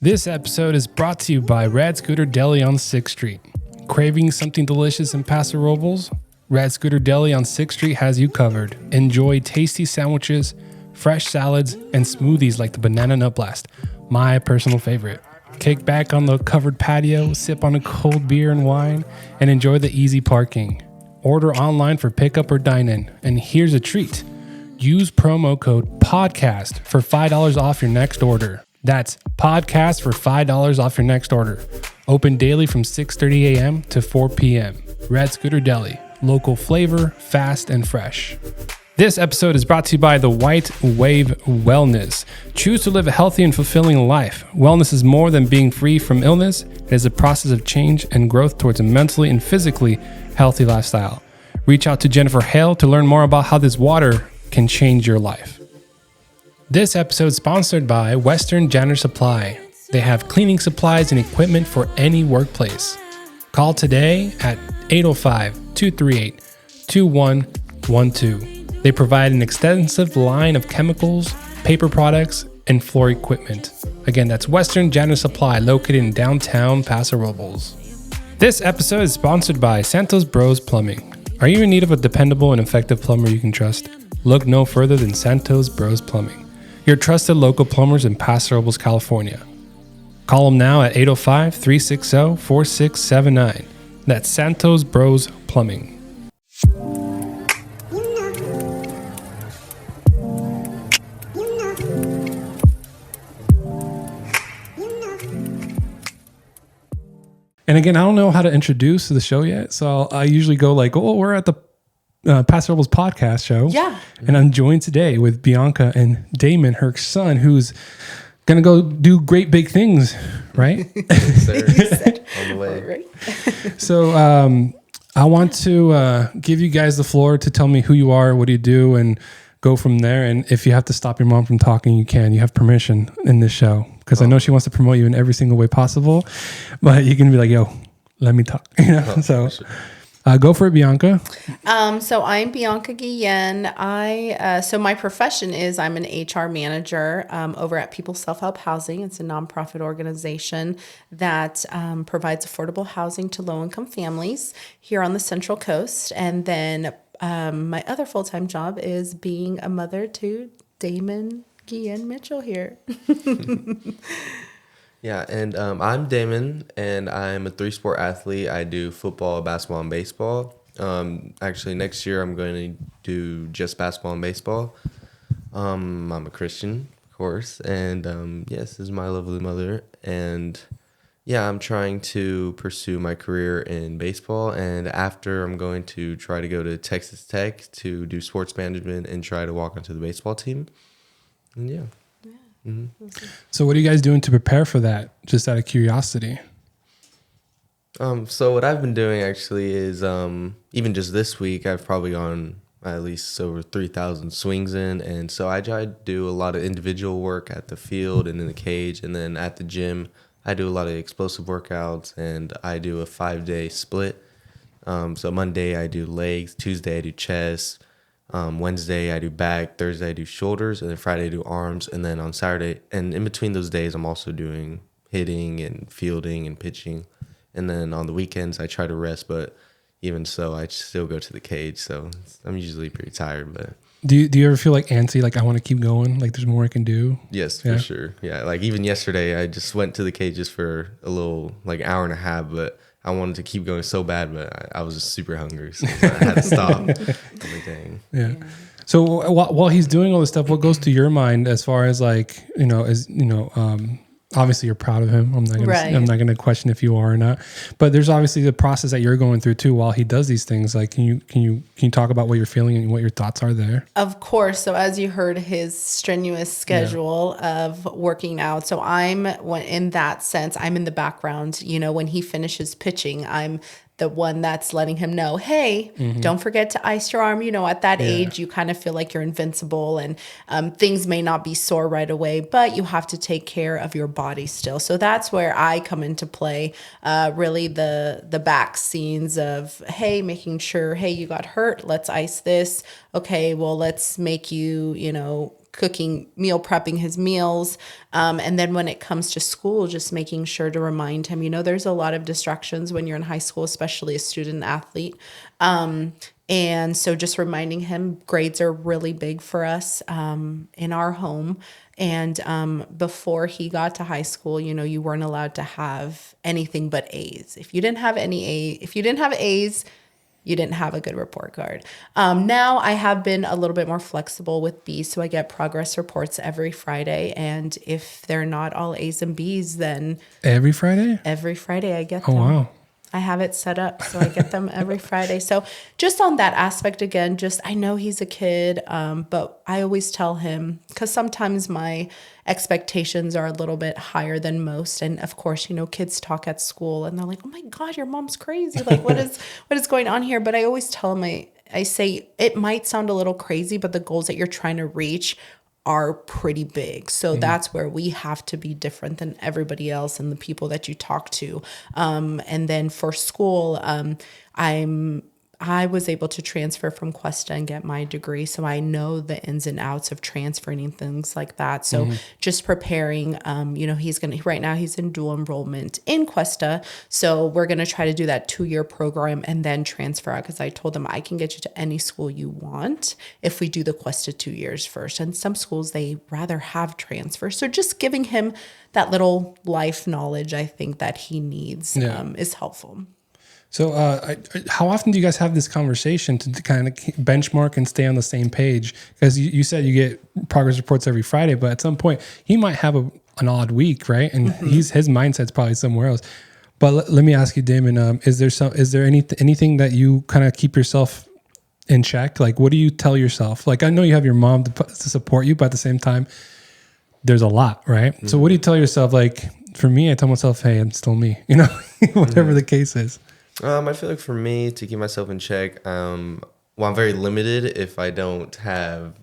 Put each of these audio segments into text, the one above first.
This episode is brought to you by Rad Scooter Deli on 6th Street. Craving something delicious in Paso Robles? Rad Scooter Deli on 6th Street has you covered. Enjoy tasty sandwiches, fresh salads, and smoothies like the Banana Nut Blast, my personal favorite. Kick back on the covered patio, sip on a cold beer and wine, and enjoy the easy parking. Order online for pickup or dine-in. And here's a treat. Use promo code PODCAST for $5 off your next order. That's podcast for $5 off your next order. Open daily from 6:30 a.m. to 4 p.m. Rad Scooter Deli. Local flavor, fast and fresh. This episode is brought to you by the White Wave Wellness. Choose to live a healthy and fulfilling life. Wellness is more than being free from illness. It is a process of change and growth towards a mentally and physically healthy lifestyle. Reach out to Jennifer Hale to learn more about how this water can change your life. This episode is sponsored by Western Janitor Supply. They have cleaning supplies and equipment for any workplace. Call today at 805-238-2112. They provide an extensive line of chemicals, paper products, and floor equipment. Again, that's Western Janitor Supply, located in downtown Paso Robles. This episode is sponsored by Santos Bros Plumbing. Are you in need of a dependable and effective plumber you can trust? Look no further than Santos Bros Plumbing, your trusted local plumbers in Paso Robles, California. Call them now at 805-360-4679. That's Santos Bros Plumbing. And again, I don't know how to introduce the show yet, so I usually go like, "Oh, we're at the Paso Robles podcast show." Yeah. And I'm joined today with Bianca and Damon, her son, who's gonna go do great big things, right? Yes, sir. On the way. Right. So I want to give you guys the floor to tell me who you are, what do you do, and go from there. And if you have to stop your mom from talking, you can. You have permission in this show, because I know she wants to promote you in every single way possible, but you can be like, "Yo, let me talk." So go for it, Bianca. So I'm Bianca Guillen. So my profession is I'm an HR manager over at People's Self-Help Housing. It's a nonprofit organization that provides affordable housing to low-income families here on the Central Coast. And then my other full-time job is being a mother to Damon Mitchell here. Yeah, and I'm Damon, and I'm a 3-sport athlete. I do football, basketball, and baseball. Actually, next year I'm going to do just basketball and baseball. I'm a Christian, of course, and yes, this is my lovely mother. And yeah, I'm trying to pursue my career in baseball, and after I'm going to try to go to Texas Tech to do sports management and try to walk onto the baseball team. And yeah. Mm-hmm. So what are you guys doing to prepare for that, just out of curiosity? So what I've been doing actually is even just this week, I've probably gone at least over 3,000 swings in. And so I try to do a lot of individual work at the field and in the cage. And then at the gym, I do a lot of explosive workouts, and I do a 5-day split. So Monday I do legs, Tuesday I do chest, Wednesday I do back, Thursday I do shoulders, and then Friday I do arms. And then on Saturday, and in between those days, I'm also doing hitting and fielding and pitching. And then on the weekends, I try to rest, but even so, I still go to the cage. So I'm usually pretty tired. But Do you ever feel like antsy, like I want to keep going, like there's more I can do? yes, Yeah. for sure. Yeah, like even yesterday, I just went to the cage just for a little, like hour and a half, but I wanted to keep going so bad, but I was just super hungry, so I had to stop. Everything. Yeah. So while he's doing all this stuff, what goes to your mind as far as like, obviously you're proud of him. I'm not gonna question if you are or not. But there's obviously the process that you're going through too while he does these things. Like, can you talk about what you're feeling and what your thoughts are there? Of course. So as you heard, his strenuous schedule of working out. So in that sense, I'm in the background. When he finishes pitching, I'm the one that's letting him know, hey, don't forget to ice your arm. At that age, you kind of feel like you're invincible, and things may not be sore right away, but you have to take care of your body still. So that's where I come into play, really the back scenes of, hey, making sure, hey, you got hurt, let's ice this. Okay, well, let's make you, meal prepping his meals. And then when it comes to school, just making sure to remind him, there's a lot of distractions when you're in high school, especially a student athlete. And so just reminding him grades are really big for us in our home. And before he got to high school, you weren't allowed to have anything but A's. If you didn't have A's, you didn't have a good report card. Now I have been a little bit more flexible with B's, so I get progress reports every Friday. And if they're not all A's and B's, then every Friday I get them. Oh, wow. I have it set up so I get them every Friday. So just on that aspect, again, I know he's a kid, but I always tell him, because sometimes my expectations are a little bit higher than most. And of course, kids talk at school and they're like, oh my God, your mom's crazy. Like, what is going on here? But I always tell him, I say, it might sound a little crazy, but the goals that you're trying to reach are pretty big. So that's where we have to be different than everybody else and the people that you talk to. And then for school, I was able to transfer from Cuesta and get my degree. So I know the ins and outs of transferring and things like that. So just preparing, right now he's in dual enrollment in Cuesta. So we're going to try to do that 2-year program and then transfer out, because I told them I can get you to any school you want if we do the Cuesta 2 years first. And some schools, they rather have transfer. So just giving him that little life knowledge, I think that he needs is helpful. So how often do you guys have this conversation to kind of benchmark and stay on the same page? Because you said you get progress reports every Friday, but at some point he might have an odd week, right? And his mindset's probably somewhere else. But let me ask you, Damon, is there anything that you kind of keep yourself in check? Like, what do you tell yourself? Like, I know you have your mom to support you, but at the same time, there's a lot, right? So what do you tell yourself? Like, for me, I tell myself, hey, I'm still me, whatever the case is. I feel like for me, to keep myself in check, I'm very limited if I don't have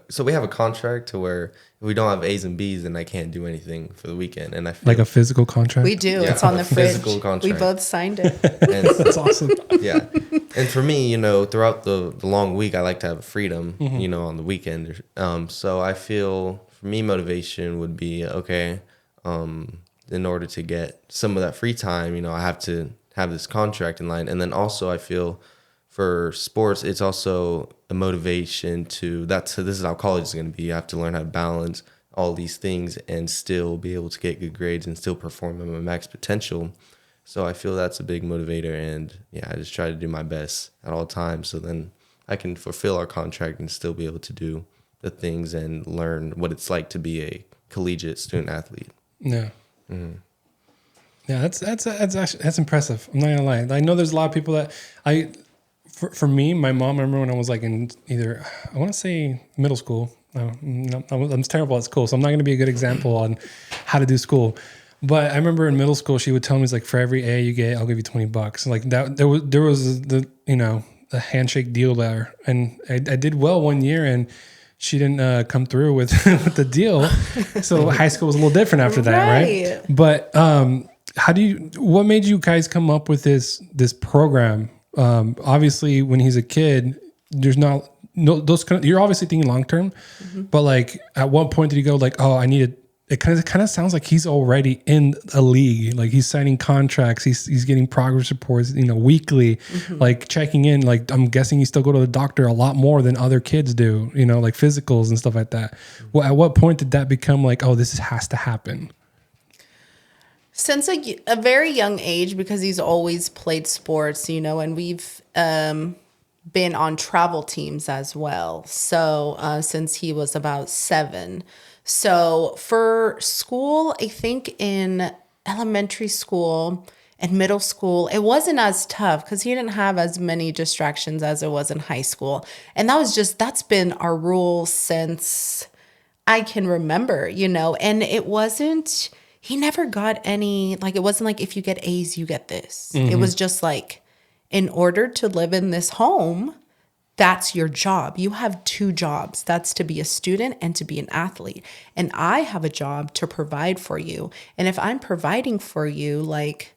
so we have a contract to where if we don't have A's and B's, then I can't do anything for the weekend. And I feel like a physical contract? We do. Yeah, it's on the fridge. Physical contract. We both signed it. That's awesome. Yeah. And for me, throughout the long week, I like to have freedom, on the weekend. So I feel for me, motivation would be, okay, in order to get some of that free time, I have to have this contract in line. And then also I feel for sports, it's also a motivation this is how college is going to be. You have to learn how to balance all these things and still be able to get good grades and still perform at my max potential. So I feel that's a big motivator. And I just try to do my best at all times. So then I can fulfill our contract and still be able to do the things and learn what it's like to be a collegiate student athlete. Yeah. Mm-hmm. Yeah, that's impressive. I'm not gonna lie. I know there's a lot of people that for me, my mom, I remember when I was like in either, I want to say middle school. I'm terrible at school, so I'm not going to be a good example on how to do school. But I remember in middle school, she would tell me, like, for every A you get, I'll give you $20. Like that, there was the the handshake deal there, and I did well one year, and she didn't come through with the deal. So high school was a little different after that, right? But what made you guys come up with this program? Obviously, when he's a kid, there's no those kind of, you're obviously thinking long term, but like at what point did you go like, oh, I need it? It kind of sounds like he's already in a league. Like he's signing contracts. He's getting progress reports, weekly, like checking in. Like I'm guessing you still go to the doctor a lot more than other kids do, like physicals and stuff like that. Well, at what point did that become like, oh, this has to happen? Since a very young age, because he's always played sports, and we've been on travel teams as well. So since he was about 7. So for school, I think in elementary school and middle school, it wasn't as tough because he didn't have as many distractions as it was in high school. And that's been our rule since I can remember, and it wasn't, he never got any, like, it wasn't like if you get A's, you get this. It was just like, in order to live in this home, that's your job. You have 2 jobs. That's to be a student and to be an athlete. And I have a job to provide for you. And if I'm providing for you, like,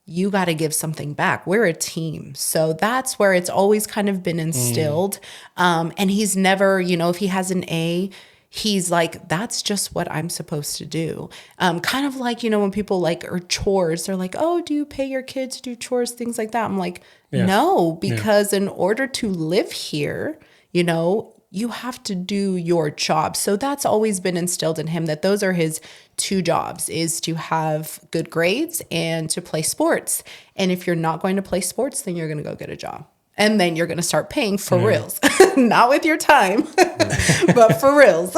you got to give something back. We're a team. So that's where it's always kind of been instilled. And he's never, if he has an A, he's like, that's just what I'm supposed to do. Kind of like, when people like, or chores, they're like, oh, do you pay your kids to do chores, things like that? I'm like, no, because in order to live here, you have to do your job. So that's always been instilled in him, that those are his two jobs, is to have good grades and to play sports. And if you're not going to play sports, then you're going to go get a job. And then you're going to start paying for reals, not with your time, but for reals.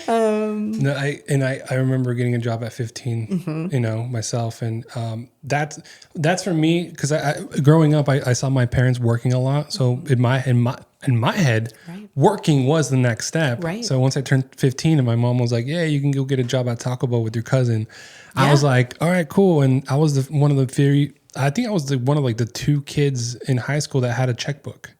No, I remember getting a job at 15, myself. And that's for me, because I growing up, I saw my parents working a lot. So in my head, working was the next step. Right. So once I turned 15 and my mom was like, yeah, you can go get a job at Taco Bell with your cousin. Yeah. I was like, all right, cool. And I was one of the two kids in high school that had a checkbook.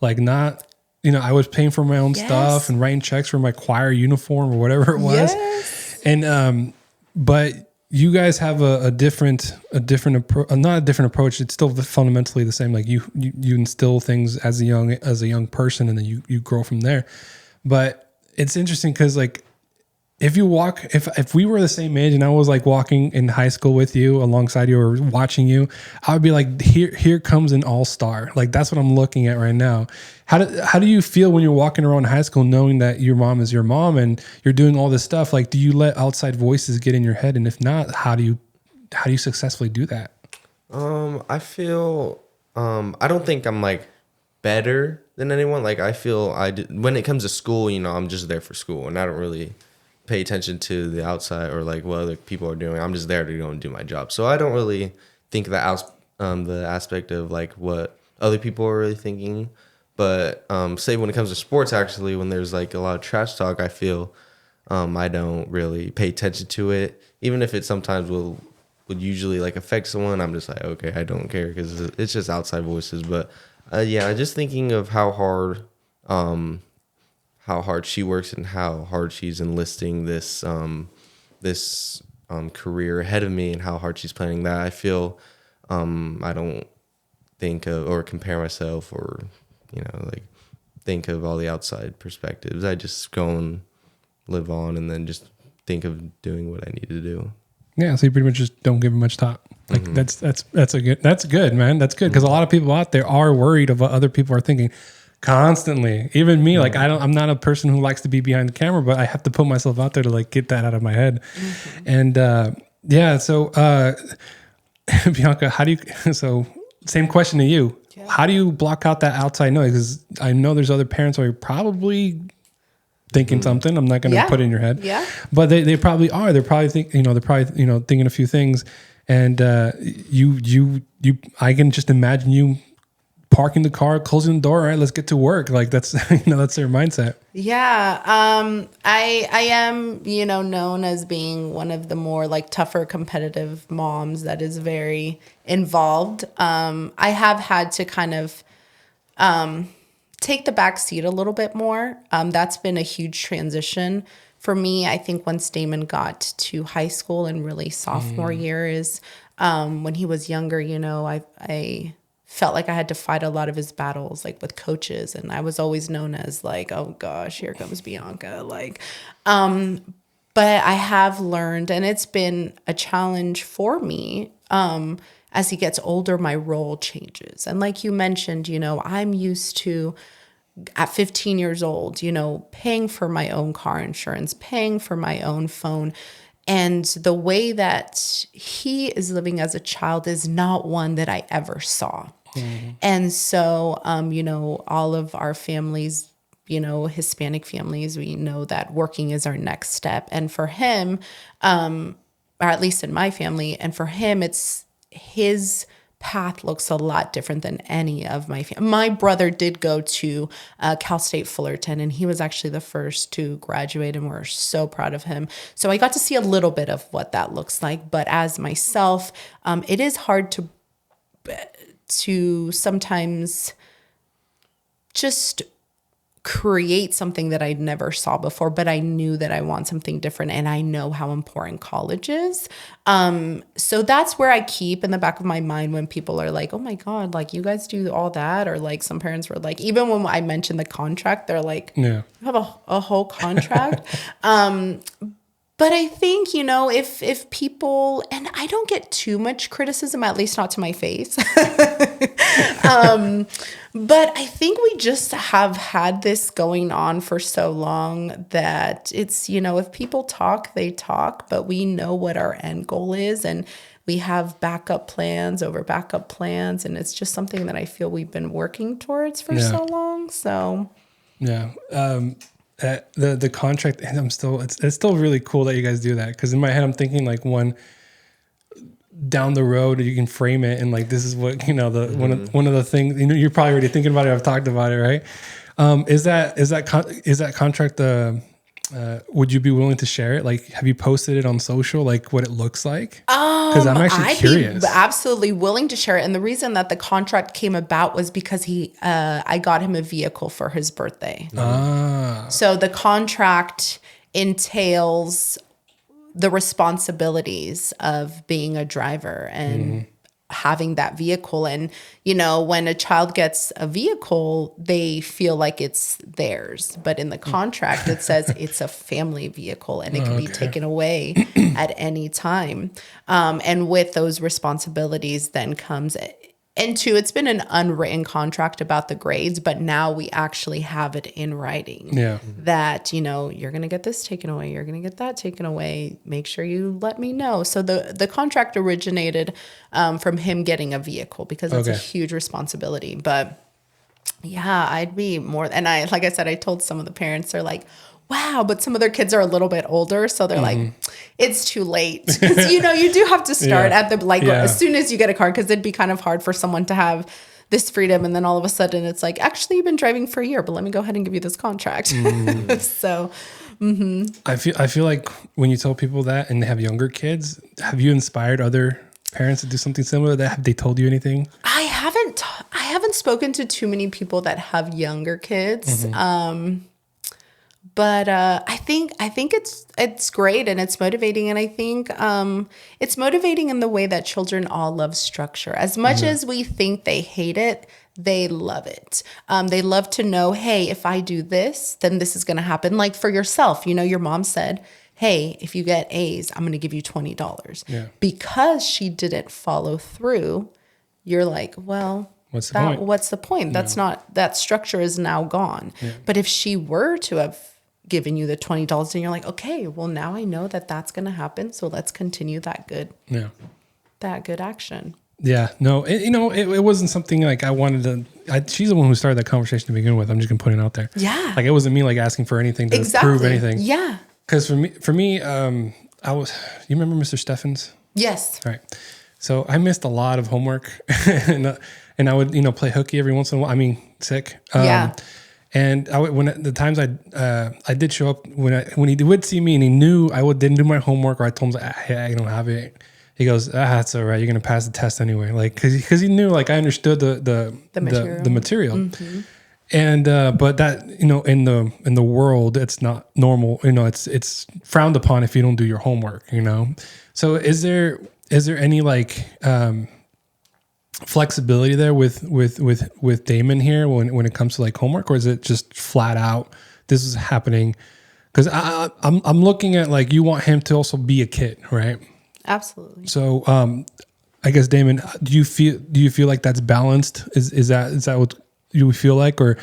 Like not, I was paying for my own stuff and writing checks for my choir uniform or whatever it was. Yes. And, but you guys have a different approach, not a different approach. It's still fundamentally the same. Like you instill things as a young person, and then you grow from there. But it's interesting because like, if we were the same age and I was like walking in high school with you alongside you or watching you, I would be like, here comes an all-star. Like that's what I'm looking at right now. How do you feel when you're walking around high school knowing that your mom is your mom and you're doing all this stuff? Like, do you let outside voices get in your head? And if not, how do you successfully do that? I feel, I don't think I'm like better than anyone. Like I feel when it comes to school, I'm just there for school and I don't really pay attention to the outside or like what other people are doing. I'm just there to go and do my job. So I don't really think the aspect of like what other people are really thinking. But say when it comes to sports, actually, when there's like a lot of trash talk, I feel I don't really pay attention to it. Even if it sometimes would usually like affect someone, I'm just like, okay, I don't care because it's just outside voices. But just thinking of how hard she works and how hard she's enlisting this career ahead of me and how hard she's planning that. I feel I don't think of or compare myself or like think of all the outside perspectives. I just go and live on and then just think of doing what I need to do. Yeah, so you pretty much just don't give it much thought. Like that's good, man. That's good because a lot of people out there are worried of what other people are thinking. Constantly, even me, like I'm not a person who likes to be behind the camera, but I have to put myself out there to like get that out of my head. And so Bianca, so same question to you. Yeah. How do you block out that outside noise? Because I know there's other parents who are probably thinking something. I'm not going to put it in your head. Yeah. But they probably are. They're probably thinking a few things. And I can just imagine you parking the car, closing the door. All right, let's get to work. Like that's that's their mindset. Yeah. I am, known as being one of the more like tougher competitive moms that is very involved. I have had to kind of take the back seat a little bit more. That's been a huge transition for me. I think once Damon got to high school and really sophomore year is when he was younger, I felt like I had to fight a lot of his battles, like with coaches. And I was always known as like, oh gosh, here comes Bianca. But I have learned, and it's been a challenge for me. As he gets older, my role changes. And like you mentioned, I'm used to at 15 years old, paying for my own car insurance, paying for my own phone. And the way that he is living as a child is not one that I ever saw. Mm-hmm. And so, all of our families, Hispanic families, we know that working is our next step. And for him, or at least in my family, and for him, it's his path looks a lot different than any of my family. My brother did go to Cal State Fullerton, and he was actually the first to graduate, and we're so proud of him. So I got to see a little bit of what that looks like. But as myself, it is hard to sometimes just create something that I never saw before, but I knew that I want something different, and I know how important college is. So that's where I keep in the back of my mind when people are like, oh my God, like you guys do all that. Or like some parents were like, even when I mentioned the contract, they're like, Yeah. you have a whole contract. But I think, if people, and I don't get too much criticism, at least not to my face. But I think we just have had this going on for so long that it's, if people talk, they talk, but we know what our end goal is, and we have backup plans over backup plans. And it's just something that I feel we've been working towards for so long. So, yeah. The contract, and it's still really cool that you guys do that, because in my head I'm thinking like one down the road you can frame it and like this is what one of the things you're probably already thinking about it. I've talked about it, right? Is that contract would you be willing to share it? Like, have you posted it on social, like what it looks like? Because I'm actually curious. I'd be absolutely willing to share it. And the reason that the contract came about was because I got him a vehicle for his birthday. So the contract entails the responsibilities of being a driver and having that vehicle. And, when a child gets a vehicle, they feel like it's theirs. But in the contract, it says it's a family vehicle and it can be taken away at any time. And with those responsibilities then comes and two, it's been an unwritten contract about the grades, but now we actually have it in writing. Yeah. That, you're going to get this taken away. You're going to get that taken away. Make sure you let me know. So the contract originated from him getting a vehicle, because that's a huge responsibility. But yeah, I'd be more. And like I said, I told some of the parents, they're like, wow, but some of their kids are a little bit older. So they're like, it's too late. Because, you do have to start at the, as soon as you get a car, because it'd be kind of hard for someone to have this freedom. And then all of a sudden it's like, actually, you've been driving for a year, but let me go ahead and give you this contract. So, I feel like when you tell people that and they have younger kids, have you inspired other parents to do something similar? That have they told you anything? I haven't spoken to too many people that have younger kids. But I think it's great and it's motivating. And I think it's motivating in the way that children all love structure. As much as we think they hate it, they love it. They love to know, hey, if I do this, then this is going to happen. Like for yourself, your mom said, hey, if you get A's, I'm going to give you $20. Yeah. Because she didn't follow through, you're like, well, what's the point? That's not, that structure is now gone. Yeah. But if she were to have given you the $20 and you're like, okay, well now I know that that's going to happen. So let's continue that good action. Yeah, no, it wasn't something like I wanted to, she's the one who started that conversation to begin with. I'm just going to put it out there. Yeah. Like it wasn't me like asking for anything to prove anything. Yeah. Cause for me, you remember Mr. Steffens? Yes. All right. So I missed a lot of homework and I would, play hooky every once in a while. I mean, sick. Yeah. And when the times I did show up when he would see me and he knew I didn't do my homework, or I told him hey, I don't have it. He goes, that's all right. You're gonna pass the test anyway. Like because he knew like I understood the material. Mm-hmm. And but that in the world it's not normal. It's frowned upon if you don't do your homework. So is there any like flexibility there with Damon here when it comes to like homework, or is it just flat out this is happening? Because I'm looking at like you want him to also be a kid, right? Absolutely. So I guess Damon, do you feel like that's balanced? Is that what you feel like, or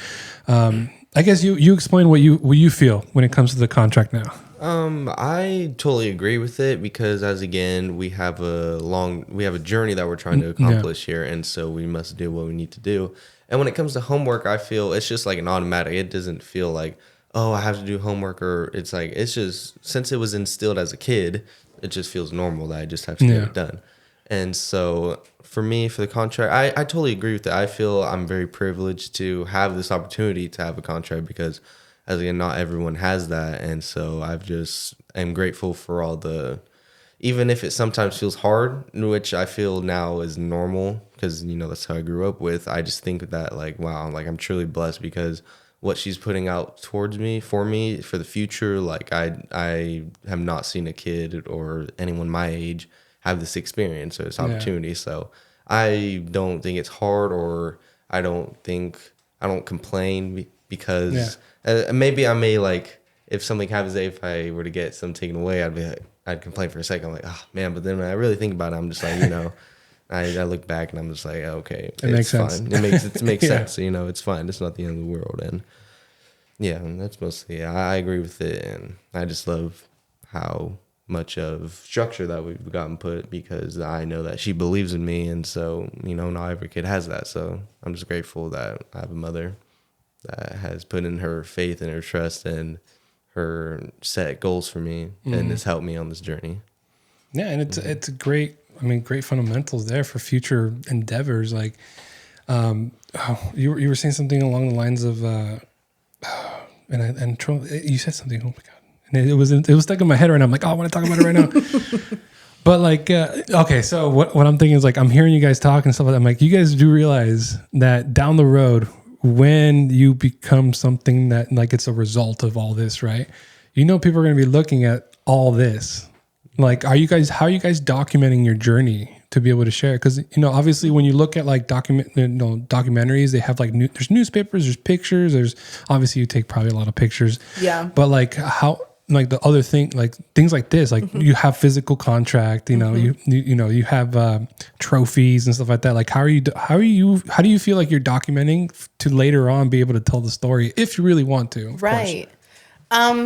I guess you explain what you feel when it comes to the contract now. I totally agree with it because we have a journey that we're trying to accomplish here, and so we must do what we need to do. And when it comes to homework, I feel it's just like an automatic. It doesn't feel like, oh, I have to do homework, or it's like it's just since it was instilled as a kid, it just feels normal that I just have to get it done. And so for me, for the contract, I totally agree with that. I feel I'm very privileged to have this opportunity to have a contract because, as again, not everyone has that. And so I'm grateful for all even if it sometimes feels hard, which I feel now is normal because, that's how I grew up with. I just think that like, wow, like I'm truly blessed because what she's putting out towards me for the future. Like I have not seen a kid or anyone my age have this experience or this opportunity. So I don't think it's hard, or I don't complain because maybe I may, like, if something happens, if I were to get some taken away, I'd complain for a second. I'm like, oh man, but then when I really think about it, I'm just like, I look back and I'm just like, okay, it makes fine. sense. It makes sense. It's fine. It's not the end of the world. And yeah, and that's mostly, I agree with it. And I just love how much of structure that we've gotten put, because I know that she believes in me. And so, not every kid has that. So I'm just grateful that I have a mother that has put in her faith and her trust and her set goals for me, and has helped me on this journey. Yeah. And it's a great fundamentals there for future endeavors. Like, you were saying something along the lines of, you said something. Oh my God. And it was stuck in my head right now. I'm like, oh, I want to talk about it right now. But like, okay. So what I'm thinking is, like, I'm hearing you guys talk and stuff like that. I'm like, you guys do realize that down the road, when you become something that, like, it's a result of all this, right? People are going to be looking at all this. Like, how are you guys documenting your journey to be able to share? Because, obviously when you look at like documentaries, they have like there's newspapers, there's pictures, there's obviously you take probably a lot of pictures. Yeah. But like like the other thing, like things like this, like you have physical contract, you have trophies and stuff like that. Like how do you feel like you're documenting to later on be able to tell the story if you really want to? Right.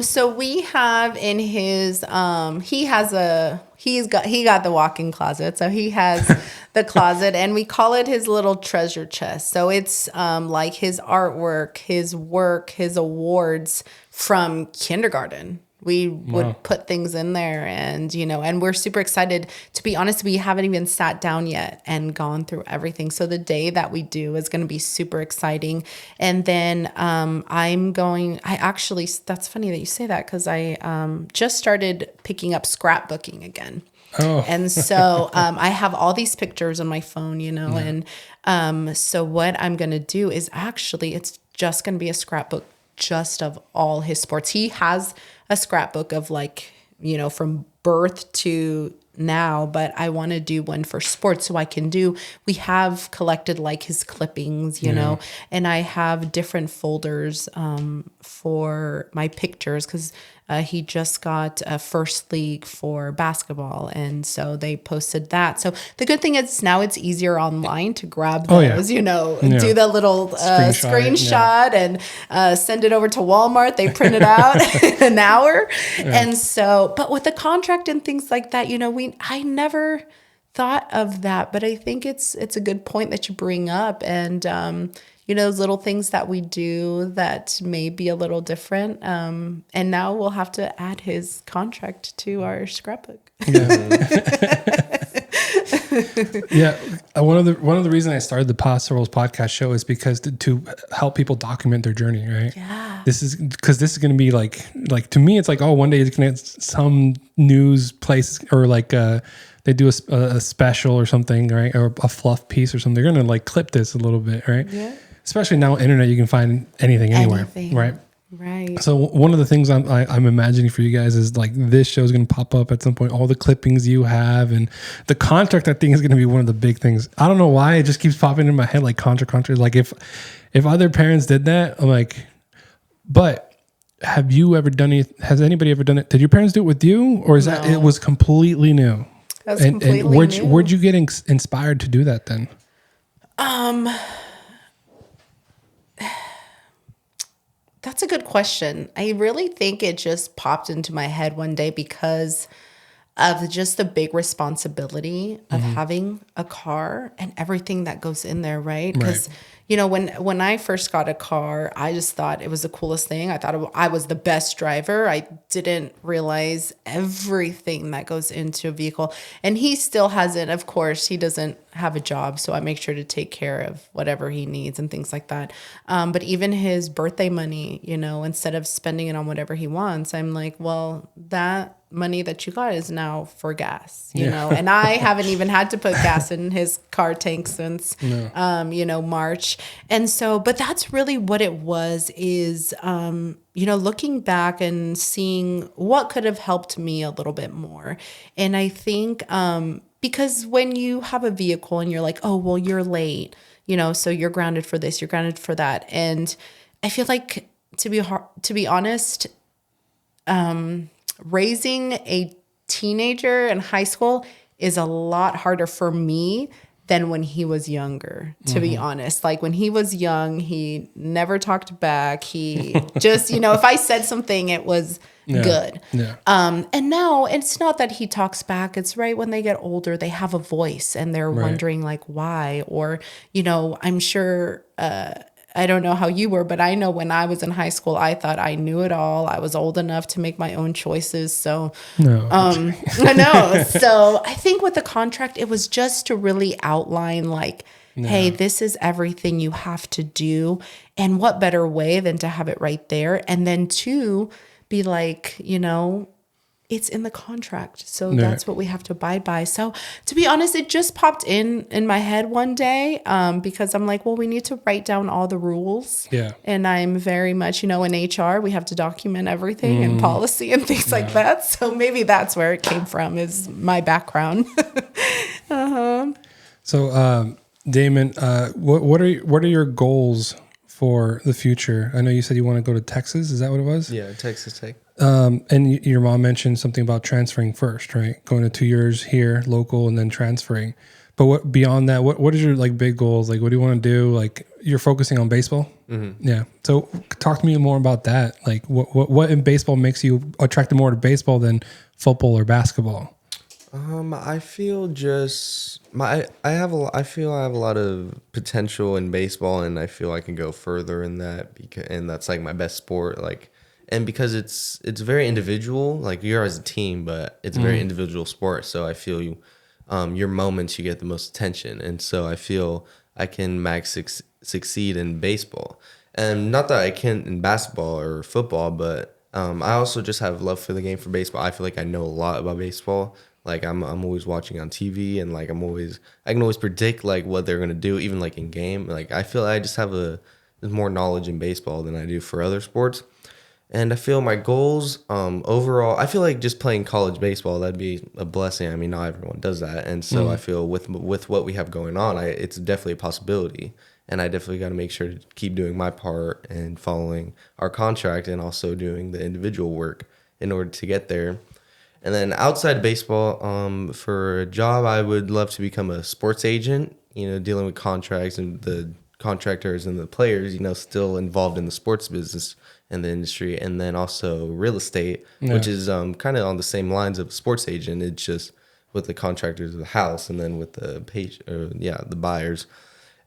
So we have in his, he got the walk-in closet. So he has the closet, and we call it his little treasure chest. So it's, like his artwork, his work, his awards from kindergarten. We would put things in there, and, and we're super excited. To be honest, we haven't even sat down yet and gone through everything. So the day that we do is going to be super exciting. And then that's funny that you say that, because I just started picking up scrapbooking again. Oh. And so I have all these pictures on my phone, and so what I'm going to do is it's just going to be a scrapbook just of all his sports. He has a scrapbook of, like, from birth to now, but I want to do one for sports. So we have collected like his clippings, and I have different folders for my pictures, because he just got a first league for basketball. And so they posted that. So the good thing is now it's easier online to grab those, do the little screenshot and send it over to Walmart. They print it out in an hour. Yeah. And so, but with the contract and things like that, I never thought of that, but I think it's a good point that you bring up. And, those little things that we do that may be a little different. And now we'll have to add his contract to our scrapbook. Yeah. One of the reasons I started the Paso Robles podcast show is because to help people document their journey, right? Yeah. This is going to be like to me, it's like, oh, one day it's going to some news place, or like they do a special or something, right? Or a fluff piece or something. They're going to like clip this a little bit, right? Yeah. Especially now, internet, you can find anything anywhere, right? Right. So one of the things I'm imagining for you guys is, like, this show is going to pop up at some point. All the clippings you have and the contract, I think, is going to be one of the big things. I don't know why it just keeps popping in my head, like contract. Like if other parents did that, I'm like, but have you ever done it? Has anybody ever done it? Did your parents do it with you, or is that it was completely new? That was completely new. Where'd you get inspired to do that then? That's a good question. I really think it just popped into my head one day because of just the big responsibility of having a car and everything that goes in there, right? Because, when I first got a car, I just thought it was the coolest thing. I thought I was the best driver. I didn't realize everything that goes into a vehicle. And he still hasn't, of course, he doesn't have a job, so I make sure to take care of whatever he needs and things like that. But even his birthday money, instead of spending it on whatever he wants, I'm like, well, that money that you got is now for gas, and I haven't even had to put gas in his car tank since, March. And so, but that's really what it was, is, looking back and seeing what could have helped me a little bit more. And I think, because when you have a vehicle and you're like, oh, well, you're late, so you're grounded for this, you're grounded for that. And I feel like, to be honest, raising a teenager in high school is a lot harder for me than when he was younger, to be honest. Like, when he was young, he never talked back. He just, if I said something, it was good. Yeah. And now it's not that he talks back. It's right when they get older, they have a voice and they're wondering like why, or, I'm sure, I don't know how you were, but I know when I was in high school, I thought I knew it all. I was old enough to make my own choices. So, I know. So I think with the contract, it was just to really outline like, hey, this is everything you have to do. And what better way than to have it right there? And then to be like, it's in the contract. So that's what we have to abide by. So to be honest, it just popped in my head one day, because I'm like, well, we need to write down all the rules. Yeah. And I'm very much, in HR, we have to document everything and policy and things like that. So maybe that's where it came from, is my background. So, Damon, what are your goals for the future? I know you said you want to go to Texas. Is that what it was? Yeah, Texas Tech. And your mom mentioned something about transferring first, right? Going to 2 years here, local, and then transferring. But what beyond that? What is your like big goals? Like, what do you want to do? Like, you're focusing on baseball. Mm-hmm. Yeah. So talk to me more about that. Like, what in baseball makes you attracted more to baseball than football or basketball? I feel I feel I have a lot of potential in baseball, and I feel I can go further in that, and that's like my best sport. Like, and because it's very individual, like you're as a team, but it's a very individual sport. So I feel your moments, you get the most attention. And so I feel I can succeed in baseball, and not that I can't in basketball or football, but I also just have love for the game for baseball. I feel like I know a lot about baseball. Like I'm always watching on TV, and like I can always predict like what they're gonna do, even like in game. Like I feel I just have there's more knowledge in baseball than I do for other sports. And I feel my goals, overall, I feel like just playing college baseball, that'd be a blessing. I mean, not everyone does that. And so I feel with what we have going on, it's definitely a possibility. And I definitely got to make sure to keep doing my part and following our contract, and also doing the individual work in order to get there. And then outside of baseball, for a job, I would love to become a sports agent, dealing with contracts and the contractors and the players, still involved in the sports business and the industry. And then also real estate, which is kind of on the same lines of a sports agent. It's just with the contractors of the house, and then with the the buyers.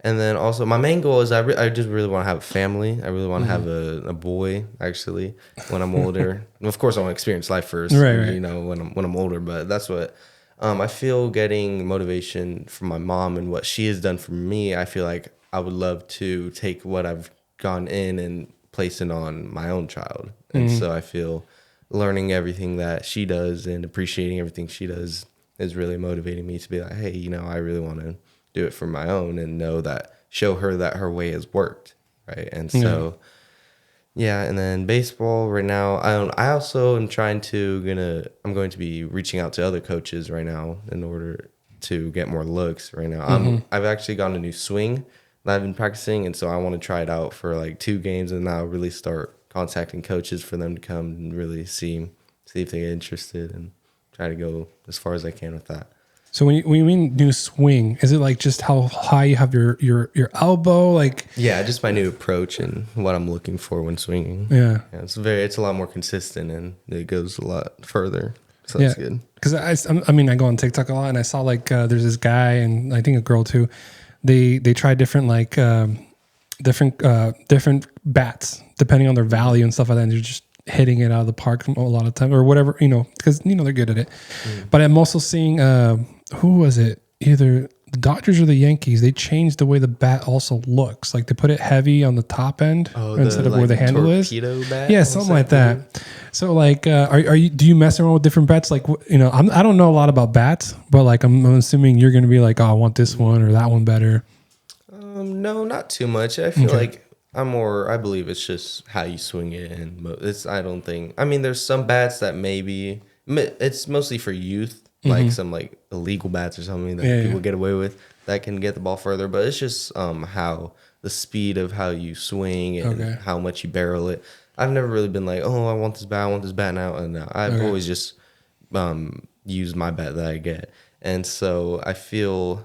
And then also my main goal is I just really want to have a family. I really want to have a boy, actually, when I'm older. Of course, I want to experience life first, right. When I'm older. But that's what I feel, getting motivation from my mom and what she has done for me. I feel like I would love to take what I've gone in and place it on my own child. And so I feel learning everything that she does and appreciating everything she does is really motivating me to be like, hey, I really want to do it for my own, and show her that her way has worked, right? And so, and then baseball right now, I also am I'm going to be reaching out to other coaches right now in order to get more looks right now. I've actually gotten a new swing that I've been practicing, and so I want to try it out for like 2 games, and now really start contacting coaches for them to come and really see if they get interested, and try to go as far as I can with that. So when you mean new swing, is it like just how high you have your elbow? Like, yeah, just my new approach and what I'm looking for when swinging. Yeah, it's a lot more consistent, and it goes a lot further. So that's good. Because I go on TikTok a lot, and I saw like there's this guy, and I think a girl too. They try different different bats depending on their value and stuff like that. And they're just hitting it out of the park a lot of time, or whatever, because they're good at it. But I'm also seeing who was it? Either the Dodgers or the Yankees. They changed the way the bat also looks. Like they put it heavy on the top end instead of where the handle is. Bat, yeah, something like that. So like, do you mess around with different bats? Like, I don't know a lot about bats, but like I'm assuming you're going to be like, oh, I want this one or that one better. No, not too much. I feel like I believe it's just how you swing it, and I don't think. I mean, there's some bats that maybe it's mostly for youth, like some like illegal bats or something that people get away with that can get the ball further. But it's just how the speed of how you swing and how much you barrel it. I've never really been like, oh, I want this bat now, and I've always just used my bat that I get, and so I feel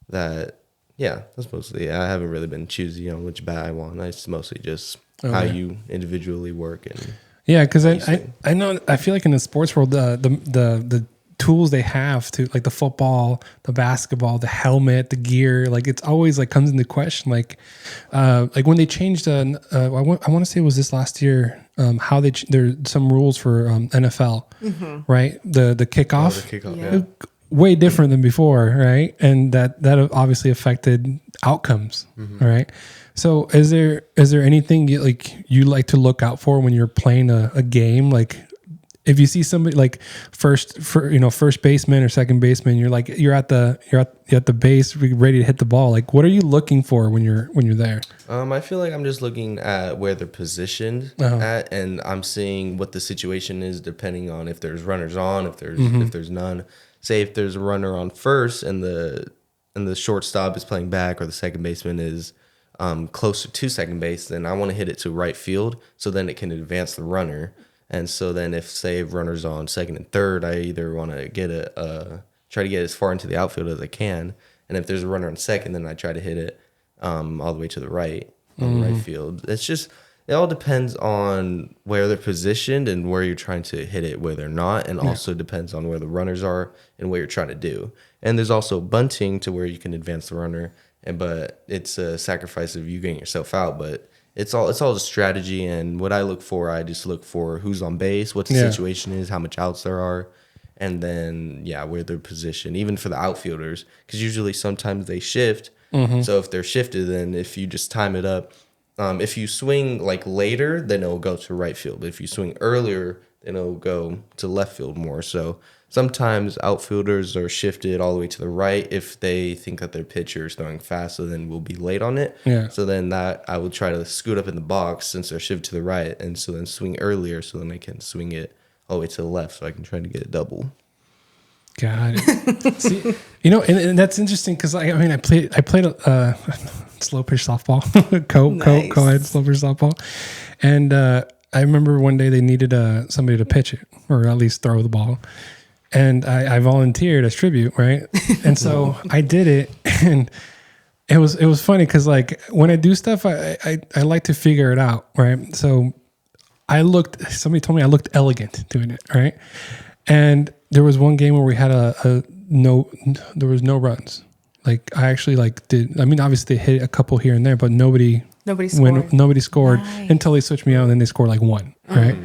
that. Yeah, that's mostly it. I haven't really been choosy on which bat I want. It's mostly just how you individually work and because I know I feel like in the sports world the tools they have to like the football, the basketball, the helmet, the gear, like it's always like comes into question. Like when they changed I want to say it was this last year how there's some rules for NFL, right? The kickoff. The kickoff, yeah. Way different than before, right? And that obviously affected outcomes, right? So is there anything you like to look out for when you're playing a game? Like if you see somebody like first baseman or second baseman, you're at the base ready to hit the ball. Like what are you looking for when you're there? I feel like I'm just looking at where they're positioned at, and I'm seeing what the situation is depending on if there's runners on, if there's none. Say if there's a runner on first and the shortstop is playing back or the second baseman is closer to second base, then I want to hit it to right field so then it can advance the runner. And so then if say runners on second and third, I either want to try to get as far into the outfield as I can. And if there's a runner on second, then I try to hit it all the way to the right on the right field. It all depends on where they're positioned and where you're trying to hit it, where they're not, and also depends on where the runners are and what you're trying to do. And there's also bunting to where you can advance the runner, but it's a sacrifice of you getting yourself out. But it's all just strategy, and what I just look for who's on base, what the situation is, how much outs there are, and then where they're positioned, even for the outfielders, because usually sometimes they shift. So if they're shifted, then if you just time it up. If you swing like later, then it'll go to right field. But if you swing earlier, then it'll go to left field more. So sometimes outfielders are shifted all the way to the right if they think that their pitcher is throwing fast, so then we'll be late on it. Yeah. So then that I will try to scoot up in the box since they're shifted to the right, and so then swing earlier, so then I can swing it all the way to the left, so I can try to get a double. Got it. See, and that's interesting because I played a slow pitch softball, co-ed slow pitch softball, and I remember one day they needed somebody to pitch it or at least throw the ball, and I volunteered as tribute, right? And so I did it, and it was funny because like when I do stuff, I like to figure it out, right? So somebody told me I looked elegant doing it, right? And there was one game where we had there was no runs. Like I actually obviously they hit a couple here and there, but nobody scored until they switched me out, and then they scored like one, right?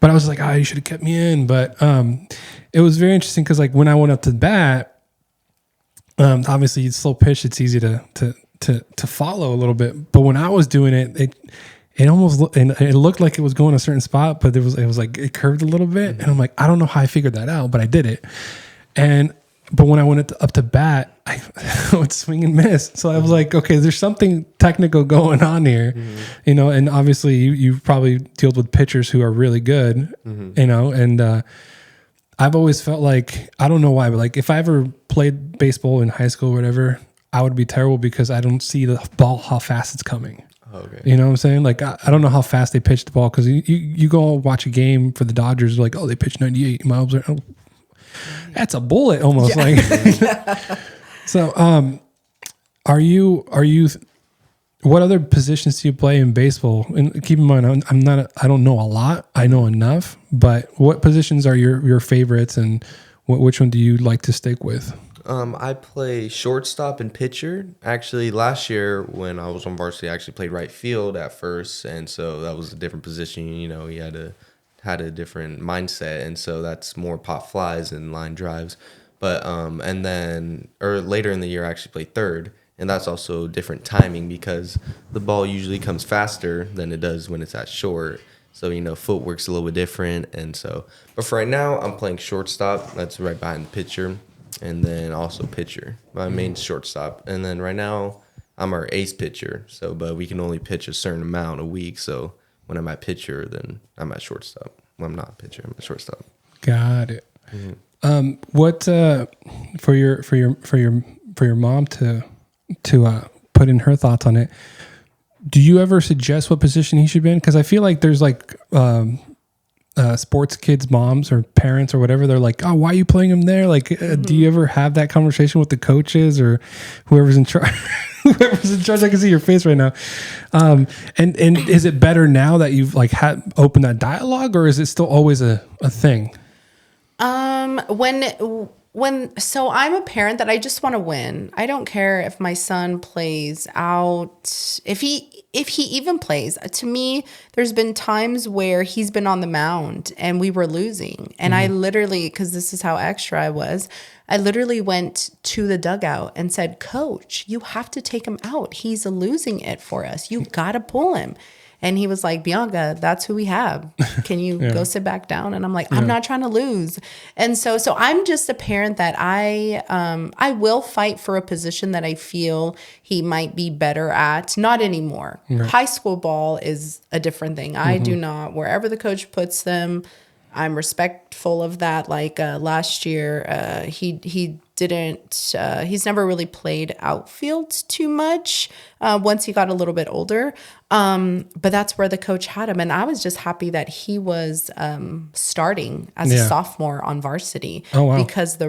But I was like, you should have kept me in. But it was very interesting because like when I went up to bat, obviously it's slow pitch, it's easy to follow a little bit. But when I was doing it it looked like it was going a certain spot, but it was like it curved a little bit, and I'm like, I don't know how I figured that out, but I did it. But when I went up to bat, I would swing and miss. So I was like, okay, there's something technical going on here, And obviously, you probably dealt with pitchers who are really good, And I've always felt like I don't know why, but like if I ever played baseball in high school or whatever, I would be terrible because I don't see the ball how fast it's coming. Okay. You know what I'm saying? Like, I don't know how fast they pitch the ball because you go watch a game for the Dodgers, like, they pitch 98 miles. Oh, that's a bullet almost. Like, so, are you, what other positions do you play in baseball? And keep in mind, I don't know a lot. I know enough, but what positions are your favorites and which one do you like to stick with? I play shortstop and pitcher. Actually, last year when I was on varsity, I actually played right field at first, and so that was a different position. You had a different mindset, and so that's more pop flies and line drives. But and then later in the year, I actually played third, and that's also different timing because the ball usually comes faster than it does when it's at short. So footwork's a little bit different, and so. But for right now, I'm playing shortstop. That's right behind the pitcher. And then also pitcher, my main shortstop. And then right now, I'm our ace pitcher. So, but we can only pitch a certain amount a week. So when I'm at pitcher, then I'm at shortstop. When I'm not pitcher, I'm at shortstop. Got it. What for your mom to put in her thoughts on it? Do you ever suggest what position he should be in? Because I feel like there's like sports kids' moms or parents or whatever. They're like, "Oh, why are you playing him there?" Like, do you ever have that conversation with the coaches or whoever's in charge? Whoever's in charge. I can see your face right now. And is it better now that you've like had opened that dialogue, or is it still always a thing? So I'm a parent that I just want to win. I don't care if my son plays out, if he even plays. To me, there's been times where he's been on the mound and we were losing. And I literally, because this is how extra I was, I literally went to the dugout and said, "Coach, you have to take him out. He's losing it for us. You got to pull him." And he was like, "Bianca, that's who we have. Can you go sit back down?" And I'm like, "I'm not trying to lose." And so I'm just a parent that I will fight for a position that I feel he might be better at. Not anymore. Right. High school ball is a different thing. I do not, wherever the coach puts them, I'm respectful of that. Like last year, he didn't, he's never really played outfield too much once he got a little bit older. But that's where the coach had him. And I was just happy that he was starting as a sophomore on varsity. Oh, wow. Because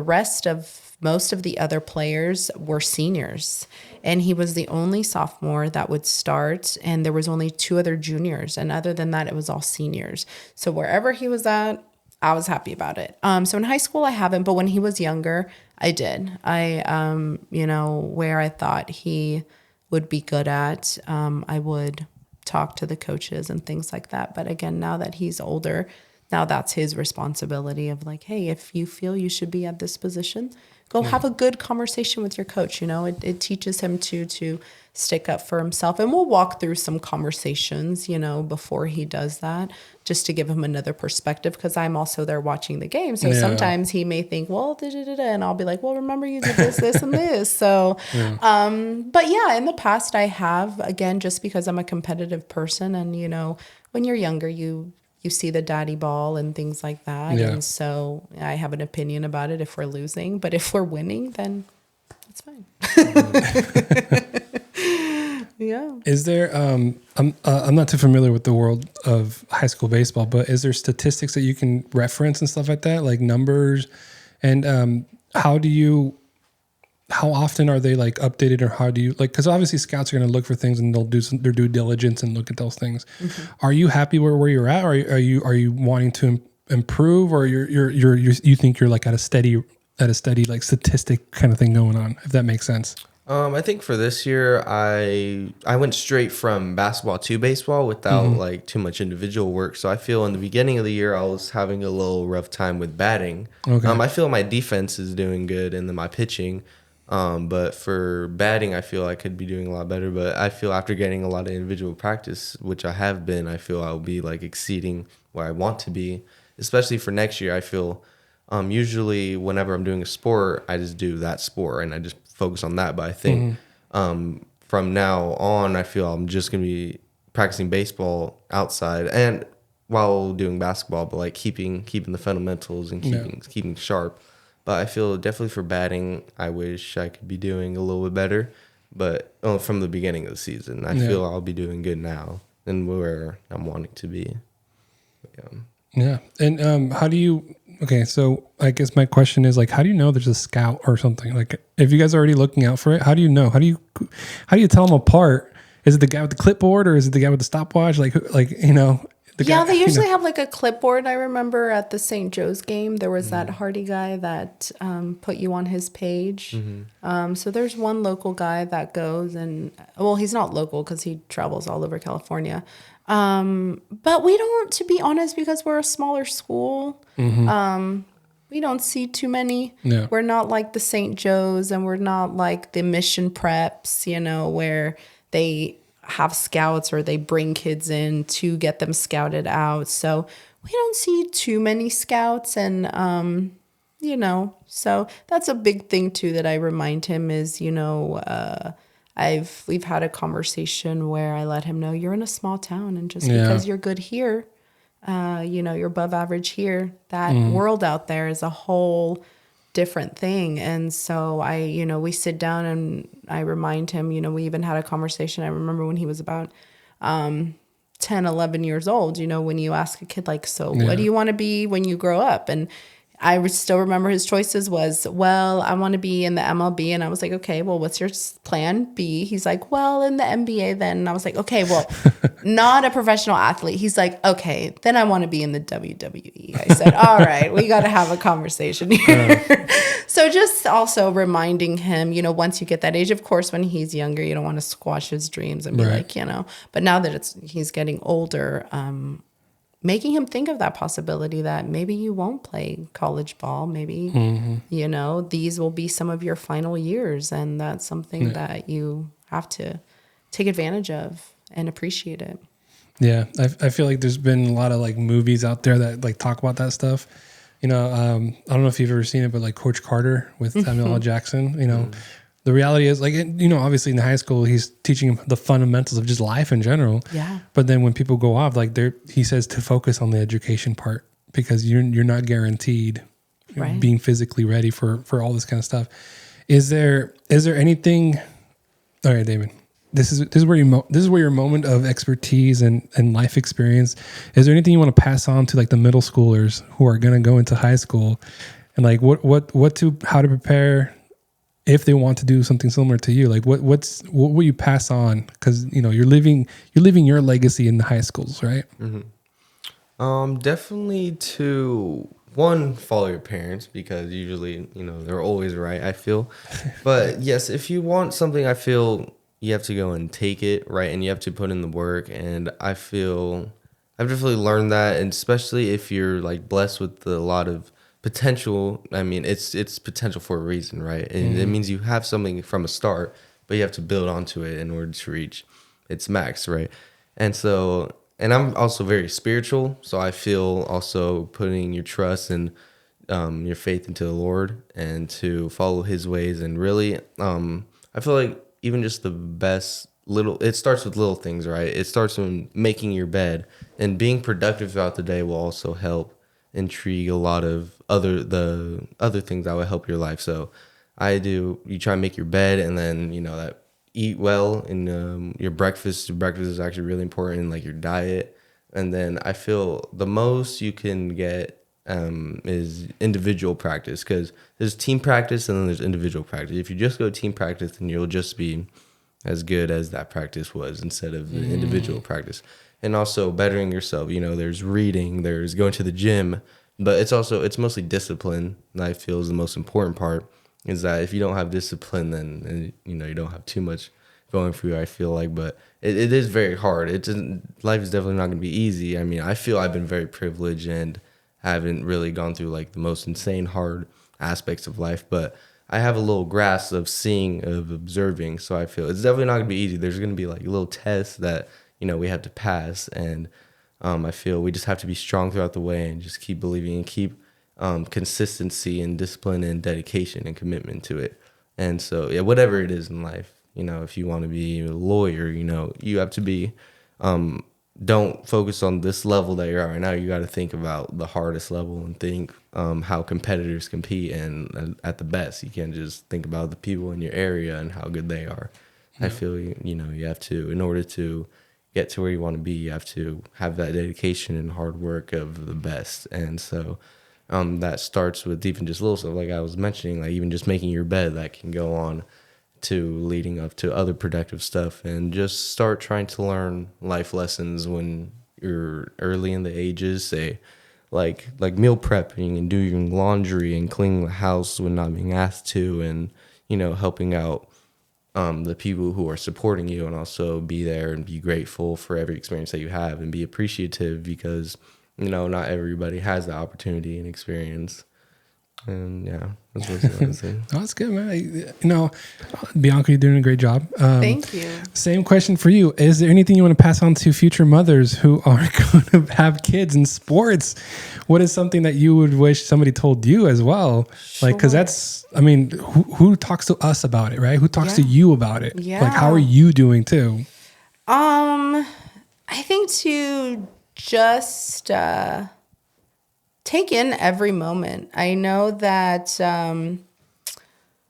most of the other players were seniors. And he was the only sophomore that would start. And there was only 2 other juniors. And other than that, it was all seniors. So wherever he was at, I was happy about it. So in high school, I haven't. But when he was younger, I did. Where I thought he would be good at, I would talk to the coaches and things like that. But again, now that he's older, now that's his responsibility of like, hey, if you feel you should be at this position, go have a good conversation with your coach. It teaches him to stick up for himself. And we'll walk through some conversations, before he does that, just to give him another perspective, because I'm also there watching the game. So sometimes he may think, well, and I'll be like, well, remember you did this, this, and this. So, but yeah, in the past I have, again, just because I'm a competitive person and, when you're younger, you see the daddy ball and things like that. Yeah. And so I have an opinion about it if we're losing, but if we're winning, then it's fine. Yeah. Is there, I'm not too familiar with the world of high school baseball, but is there statistics that you can reference and stuff like that, like numbers? And how often are they like updated, or how do you like, because obviously scouts are going to look for things and they'll do their due diligence and look at those things. Are you happy where you're at? Or are you wanting to improve, or you think you're like at a steady like statistic kind of thing going on, if that makes sense? I think for this year, I went straight from basketball to baseball without like too much individual work. So I feel in the beginning of the year, I was having a little rough time with batting. Okay. I feel my defense is doing good, and then my pitching. But for batting, I feel I could be doing a lot better. But I feel after getting a lot of individual practice, which I have been, I feel I'll be like exceeding where I want to be. Especially for next year, I feel usually whenever I'm doing a sport, I just do that sport and I just focus on that. But I think from now on, I feel I'm just gonna be practicing baseball outside and while doing basketball, but like keeping the fundamentals and keeping sharp. But I feel definitely for batting, I wish I could be doing a little bit better. But from the beginning of the season, I feel I'll be doing good now and where I'm wanting to be. Yeah. And how do you? Okay, so I guess my question is like, how do you know there's a scout or something? Like, if you guys are already looking out for it, how do you know? How do you tell them apart? Is it the guy with the clipboard, or is it the guy with the stopwatch? They usually have like a clipboard. I remember at the St. Joe's game, there was that Hardy guy that put you on his page. So there's one local guy that goes and, well, he's not local because he travels all over California. But we don't, to be honest, because we're a smaller school, we don't see too many. Yeah. We're not like the St. Joe's, and we're not like the Mission Preps, where they have scouts or they bring kids in to get them scouted out. So we don't see too many scouts, and so that's a big thing too that I remind him is, we've had a conversation where I let him know you're in a small town, and just because you're good here, you're above average here, that world out there is a whole different thing. And so we sit down and I remind him, we even had a conversation. I remember when he was about 10, 11 years old, when you ask a kid like, so what do you want to be when you grow up? And I still remember his choices was, well, I want to be in the MLB. And I was like, okay, well, what's your plan B? He's like, well, in the NBA then. And I was like, okay, well, not a professional athlete. He's like, okay, then I want to be in the WWE. I said, all right, we got to have a conversation here. So just also reminding him, once you get that age, of course, when he's younger, you don't want to squash his dreams and be like, but now that he's getting older, making him think of that possibility that maybe you won't play college ball. Maybe, these will be some of your final years. And that's something that you have to take advantage of and appreciate it. Yeah. I feel like there's been a lot of like movies out there that like talk about that stuff. I don't know if you've ever seen it, but like Coach Carter with Samuel L. Jackson, the reality is like, obviously in high school, he's teaching him the fundamentals of just life in general. Yeah. But then when people go off, like he says to focus on the education part, because you're not guaranteed being physically ready for all this kind of stuff. Is there anything? All right, Damon, this is where your moment of expertise and life experience. Is there anything you want to pass on to like the middle schoolers who are going to go into high school, and like how to prepare if they want to do something similar to you? Like what will you pass on? Because you're leaving your legacy in the high schools, right? Definitely to one, follow your parents, because usually they're always right, I feel. But yes, if you want something, I feel you have to go and take it, right? And you have to put in the work. And I feel I've definitely learned that, and especially if you're like blessed with a lot of potential. I mean, it's potential for a reason, right? And it means you have something from a start, but you have to build onto it in order to reach its max, right? And so, and I'm also very spiritual, so I feel also putting your trust and your faith into the Lord and to follow His ways. And really, I feel like even just the best it starts with little things, right? It starts with making your bed, and being productive throughout the day will also help intrigue a lot of other things that will help your life. So you try and make your bed, and then that eat well, and your breakfast is actually really important in like your diet. And then I feel the most you can get is individual practice, because there's team practice and then there's individual practice. If you just go team practice, then you'll just be as good as that practice was instead of the individual practice. And also bettering yourself, there's reading, there's going to the gym, but it's mostly discipline that I feel is the most important part. Is that if you don't have discipline, then you don't have too much going for you, I feel like. But it is very hard. Life is definitely not going to be easy. I mean, I feel I've been very privileged and haven't really gone through like the most insane hard aspects of life, but I have a little grasp of observing. So I feel it's definitely not going to be easy. There's going to be like little tests that we have to pass, and I feel we just have to be strong throughout the way and just keep believing and keep consistency and discipline and dedication and commitment to it. And so, yeah, whatever it is in life, if you want to be a lawyer, you have to be, don't focus on this level that you're at right now. You got to think about the hardest level and think how competitors compete and at the best. You can't just think about the people in your area and how good they are. Yeah. I feel, you have to, in order to get to where you want to be, you have to have that dedication and hard work of the best. And so that starts with even just little stuff, like I was mentioning, like even just making your bed, that can go on to leading up to other productive stuff. And just start trying to learn life lessons when you're early in the ages, say like meal prepping and doing laundry and cleaning the house when not being asked to, and helping out the people who are supporting you, and also be there and be grateful for every experience that you have and be appreciative, because not everybody has the opportunity and experience. And yeah, that's what I was saying. Oh, that's good, man. Bianca, you're doing a great job. Thank you. Same question for you. Is there anything you want to pass on to future mothers who are going to have kids in sports? What is something that you would wish somebody told you as well? Sure. Like, because that's, who talks to us about it, right? Who talks to you about it? Yeah. Like, how are you doing too? I think to just take in every moment. I know that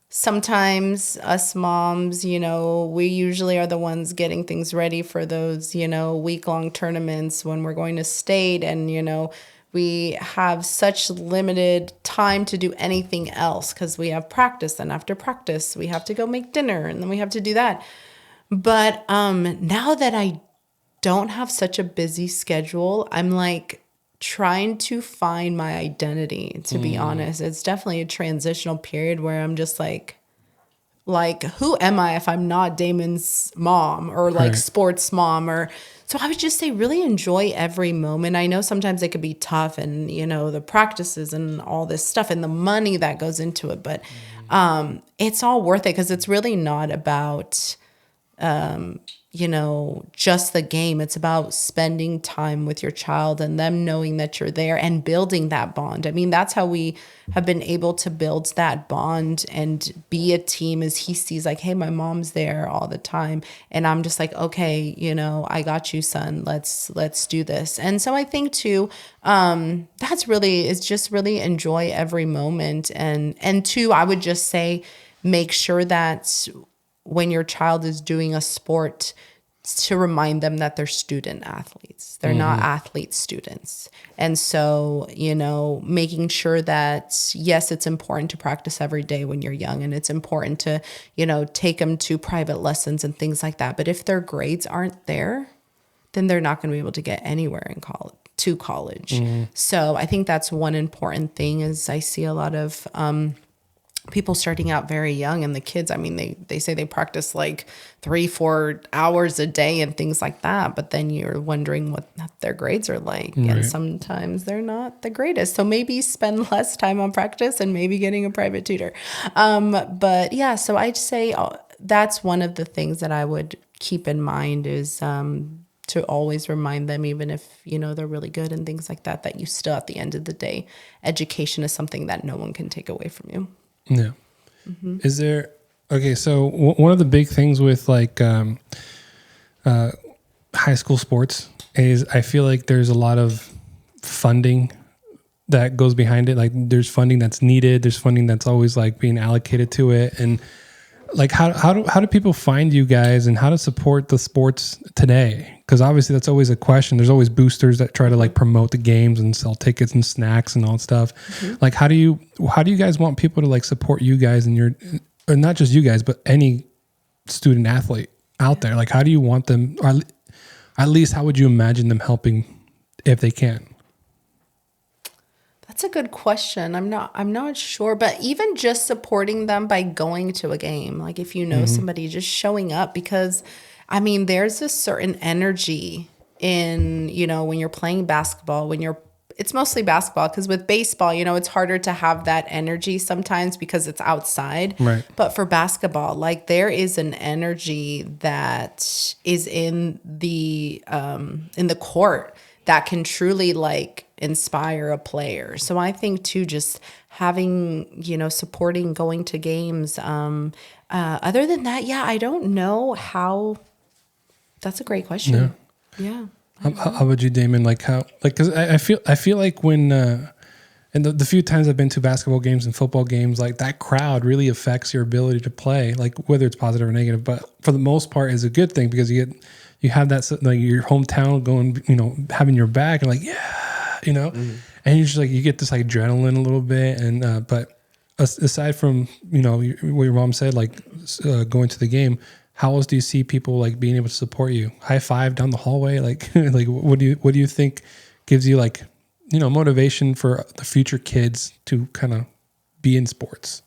sometimes us moms, we usually are the ones getting things ready for those, week-long tournaments when we're going to state, and, we have such limited time to do anything else because we have practice, and after practice we have to go make dinner, and then we have to do that. But now that I don't have such a busy schedule, I'm like trying to find my identity, to be honest. It's definitely a transitional period where I'm just like, who am I if I'm not Damon's mom or like sports mom? Or so I would just say really enjoy every moment. I know sometimes it could be tough, and the practices and all this stuff and the money that goes into it, but it's all worth it because it's really not about just the game. It's about spending time with your child and them knowing that you're there and building that bond. I mean, that's how we have been able to build that bond and be a team, as he sees like, hey, my mom's there all the time. And I'm just like, okay, I got you, son. Let's do this. And so I think too, that's really, is just really enjoy every moment. And two, I would just say, make sure that when your child is doing a sport, to remind them that they're student athletes. They're not athlete students. And so, making sure that, yes, it's important to practice every day when you're young, and it's important to, take them to private lessons and things like that. But if their grades aren't there, then they're not going to be able to get anywhere in college. So I think that's one important thing. Is I see a lot of people starting out very young, and the kids, they say they practice like 3-4 hours a day and things like that. But then you're wondering what their grades are like. Right. And sometimes they're not the greatest. So maybe spend less time on practice and maybe getting a private tutor. But yeah, so I'd say that's one of the things that I would keep in mind is, to always remind them, even if, they're really good and things like that, that you still, at the end of the day, education is something that no one can take away from you. Yeah. Is there, so one of the big things with like high school sports is I feel like there's a lot of funding that goes behind it. Like there's funding that's needed. There's funding that's always like being allocated to it. And like how do people find you guys, and how to support the sports today? Because obviously that's always a question. There's always boosters that try to like promote the games and sell tickets and snacks and all that stuff. Like how do you guys want people to like support you guys and or not just you guys, but any student athlete out there? Like how do you want them, or at least how would you imagine them helping if they can? That's a good question. I'm not sure, but even just supporting them by going to a game, like if somebody, just showing up, because there's a certain energy in, when you're playing basketball, it's mostly basketball, because with baseball, it's harder to have that energy sometimes because it's outside. Right. But for basketball, like there is an energy that is in the court that can truly like inspire a player. So I think too, just having, supporting, going to games. Other than that, I don't know how. That's a great question. Yeah. How about you, Damon? Like how, like, cause I feel like when, and the few times I've been to basketball games and football games, like that crowd really affects your ability to play, like whether it's positive or negative, but for the most part is a good thing, because you have that, like your hometown going, having your back, and like, and you're just like, you get this like adrenaline a little bit. And, but aside from, what your mom said, like going to the game, how else do you see people like being able to support you? High five down the hallway? Like, like what do you think gives you like, motivation for the future kids to kind of be in sports?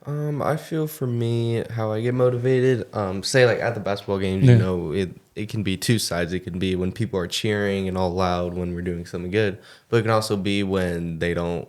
I feel for me, how I get motivated, say like at the basketball games, it can be two sides. It can be when people are cheering and all loud when we're doing something good, but it can also be when they don't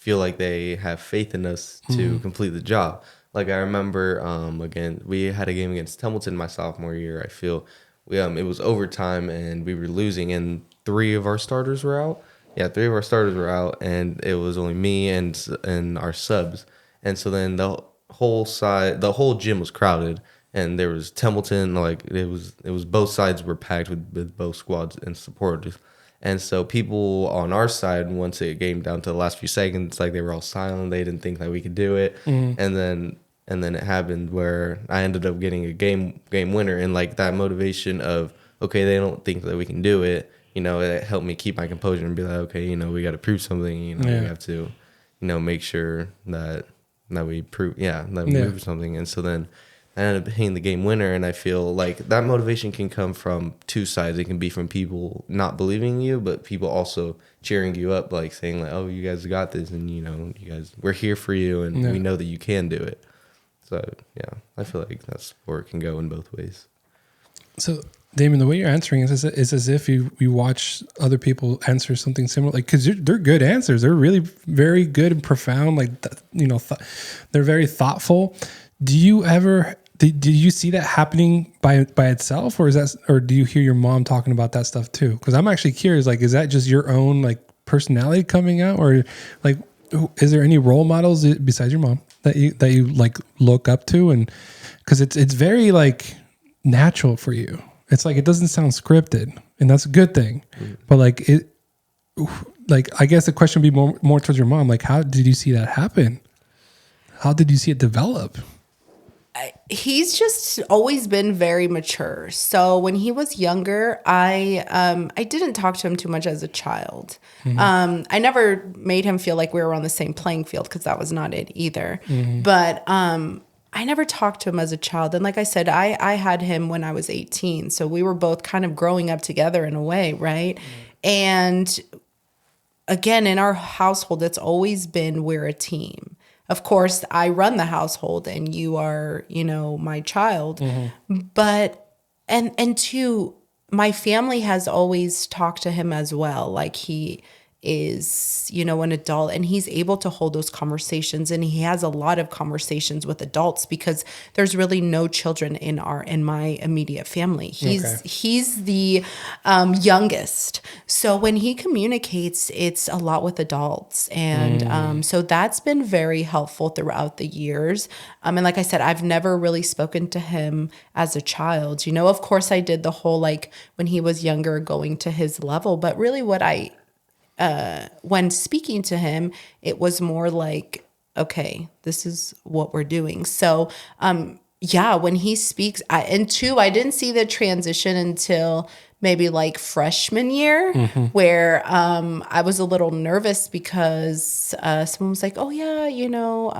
feel like they have faith in us to complete the job. Like I remember, again, we had a game against Templeton my sophomore year. I feel it was overtime and we were losing, and 3 of our starters were out. Yeah, 3 of our starters were out, and it was only me and our subs. And so then the whole gym was crowded, and there was Templeton. Like it was both sides were packed with both squads and supporters. And so people on our side, once it came down to the last few seconds, like they were all silent. They didn't think that we could do it. And then it happened where I ended up getting a game winner, and like that motivation of, okay, they don't think that we can do it. You know, it helped me keep my composure and be like, okay, you know, we got to prove something. You know, we have to, you know, make sure that we prove, that we prove something. And so then I ended up hitting the game winner, and I feel like that motivation can come from 2 sides. It can be from people not believing in you, but people also cheering you up, like saying like, oh, you guys got this, and you know, you guys, we're here for you, and we know that you can do it. So yeah, I feel like that sport can go in both ways. So Damon, the way you're answering is as if you watch other people answer something similar, like, because they're good answers. They're really very good and profound. Like, you know, they're very thoughtful. Do you ever? Did you see that happening by itself, or do you hear your mom talking about that stuff too? Because I'm actually curious. Like, is that just your own like personality coming out, or like, is there any role models besides your mom that you like look up to? And because it's very like natural for you. It's like it doesn't sound scripted, and that's a good thing. But like I guess the question would be more towards your mom. Like, how did you see that happen? How did you see it develop? He's just always been very mature. So when he was younger, I didn't talk to him too much as a child. I never made him feel like we were on the same playing field, because that was not it either. But I never talked to him as a child. And like I said, I had him when I was 18. So we were both kind of growing up together in a way, right? And again, in our household, it's always been we're a team. Of course, I run the household and you are, you know, my child. But, and two, my family has always talked to him as well. Like he is, you know, an adult, and he's able to hold those conversations, and he has a lot of conversations with adults because there's really no children in my immediate family. He's the youngest. So when he communicates, it's a lot with adults. And so that's been very helpful throughout the years. And like I said, I've never really spoken to him as a child. You know, of course I did the whole, like when he was younger, going to his level, but really when speaking to him, it was more like, okay, this is what we're doing. So, when he speaks, I didn't see the transition until maybe like freshman year, where I was a little nervous because someone was like, oh yeah, you know,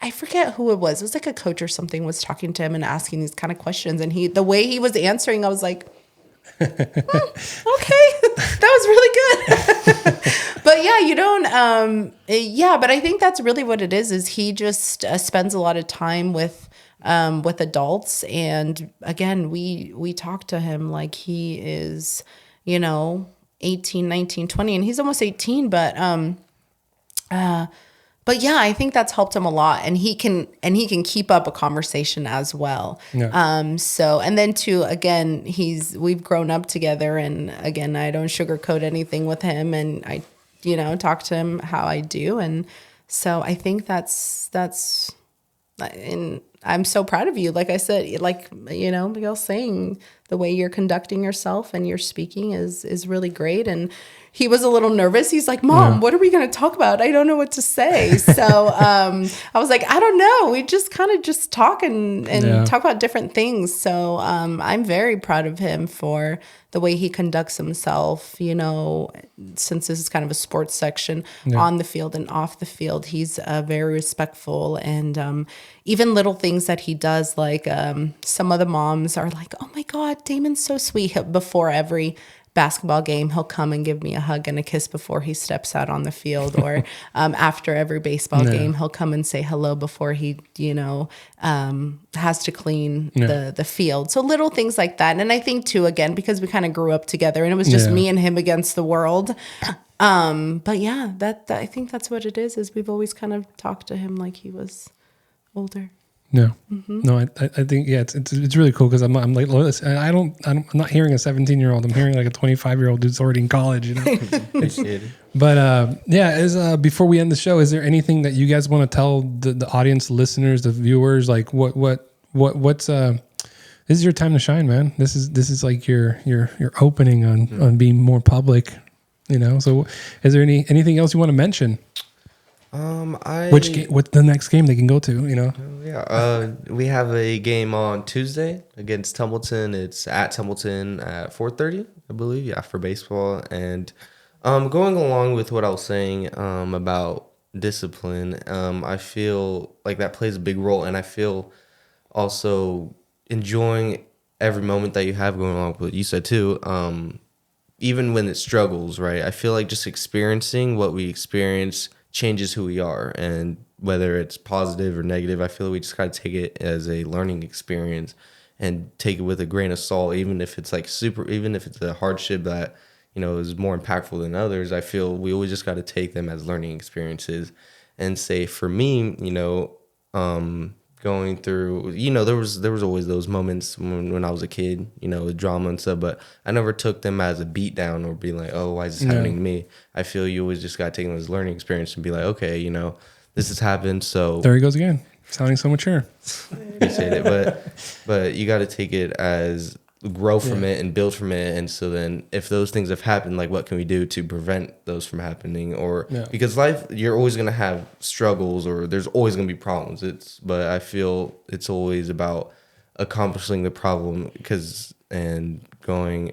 I forget who it was. It was like a coach or something was talking to him and asking these kind of questions. And the way he was answering, I was like, okay, that was really good. But yeah, you don't, but I think that's really what it is he just spends a lot of time with adults. And again, we talk to him like he is, you know, 18, 19, 20, and he's almost 18, but yeah, I think that's helped him a lot, and he can keep up a conversation as well. Yeah. So, and then too, again, we've grown up together, and again, I don't sugarcoat anything with him, and I, you know, talk to him how I do, and so I think that's, and I'm so proud of you. Like I said, like, you know, Miguel saying, the way you're conducting yourself and you're speaking is really great. And he was a little nervous. He's like, Mom, what are we going to talk about? I don't know what to say. So I was like, I don't know. We just kind of just talk and talk about different things. So I'm very proud of him for the way he conducts himself, you know, since this is kind of a sports section on the field and off the field. He's very respectful, and even little things that he does, like some of the moms are like, oh my God, Damon's so sweet. Before every basketball game, he'll come and give me a hug and a kiss before he steps out on the field, or after every baseball game, he'll come and say hello before he, you know, has to clean the field. So little things like that. And I think too, again, because we kind of grew up together and it was just me and him against the world, But yeah, that I think that's what it is we've always kind of talked to him like he was older. No, no, I think it's really cool because I'm like, listen, I'm not hearing a 17-year-old. I'm hearing like a 25-year-old who's already in college. You know, Appreciate it. but before we end the show, is there anything that you guys want to tell the audience, the listeners, the viewers? Like what's this is your time to shine, man. This is like your opening on being more public. You know, so is there anything else you want to mention? What's the next game they can go to, you know? We have a game on Tuesday against Templeton. It's at Templeton at 4:30, I believe, for baseball. And going along with what I was saying about discipline, I feel like that plays a big role, and I feel also enjoying every moment that you have going on with what you said too. Even when it struggles, right? I feel like just experiencing what we experience changes who we are, and whether it's positive or negative, I feel like we just gotta take it as a learning experience and take it with a grain of salt, even if it's even if it's a hardship that, you know, is more impactful than others. I feel we always just gotta take them as learning experiences. And say for me, you know, going through, you know, there was always those moments when I was a kid, you know, with drama and stuff, but I never took them as a beat down or being like, oh, why is this happening to me? I feel you always just got to take them as a learning experience and be like, okay, you know, this has happened. So there he goes again, sounding so mature. Appreciate it. But you got to take it as grow from it and build from it. And so then if those things have happened, like what can we do to prevent those from happening? Or because life, you're always going to have struggles, or there's always going to be problems. But I feel it's always about accomplishing the problem and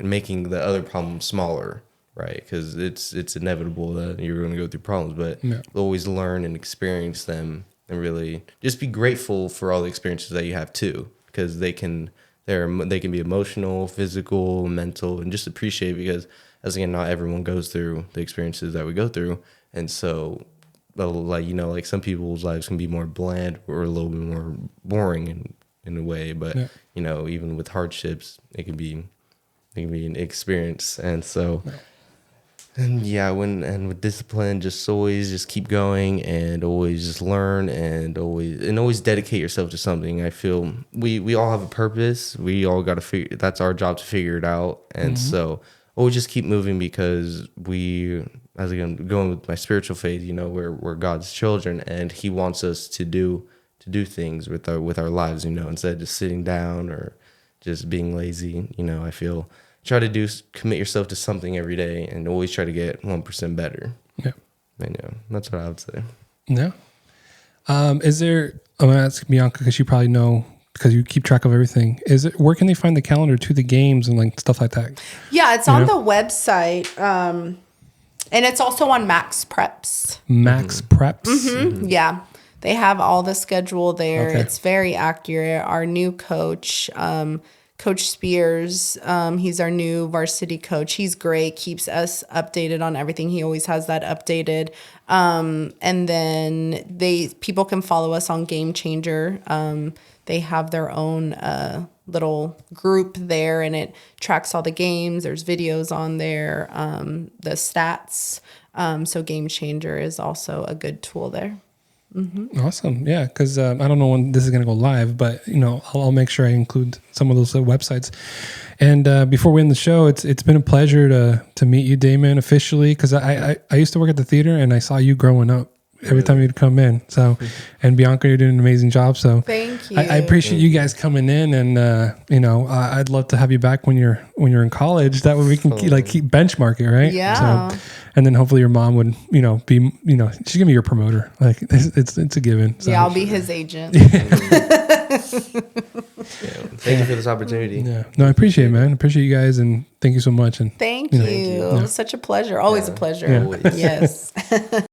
making the other problem smaller, right? Because it's inevitable that you're going to go through problems, but always learn and experience them, and really just be grateful for all the experiences that you have too, because they can be emotional, physical, mental, and just appreciate, because as again, not everyone goes through the experiences that we go through. And so like, you know, like some people's lives can be more bland or a little bit more boring in a way, but you know, even with hardships, it can be an experience. And so and with discipline, just always just keep going and always just learn and always dedicate yourself to something. I feel we all have a purpose. We all got to that's our job to figure it out. And so always just keep moving, because as again, going with my spiritual faith, you know, we're God's children, and He wants us to do things with our lives, you know, instead of just sitting down or just being lazy. You know, I feel try to commit yourself to something every day and always try to get 1% better. Yeah. And that's what I would say. Yeah. I'm going to ask Bianca, because you probably know, because you keep track of everything. Where can they find the calendar to the games and like stuff like that? Yeah, it's on the website. And it's also on Max Preps. Max Preps? Mm-hmm. Yeah. They have all the schedule there. Okay. It's very accurate. Our new coach, Coach Spears, he's our new varsity coach. He's great, keeps us updated on everything. He always has that updated. And then people can follow us on Game Changer. They have their own little group there, and it tracks all the games. There's videos on there, the stats. So Game Changer is also a good tool there. Mm-hmm. Awesome. Yeah. Because I don't know when this is going to go live, but you know, I'll make sure I include some of those websites. And before we end the show, it's been a pleasure to meet you, Damon, officially, because I used to work at the theater and I saw you growing up every time you'd come in. So, and Bianca, you're doing an amazing job. So thank you. I appreciate you guys coming in, and you know, I'd love to have you back when you're in college. That way we can keep benchmark it, right? Yeah. So, and then hopefully your mom would, you know, she's gonna be your promoter. Like it's a given. So. Yeah, I'll be his agent. Thank you for this opportunity. Yeah. No, I appreciate it, man. I appreciate you guys, and thank you so much. And thank you. It was such a pleasure. Always a pleasure. Always. Yes.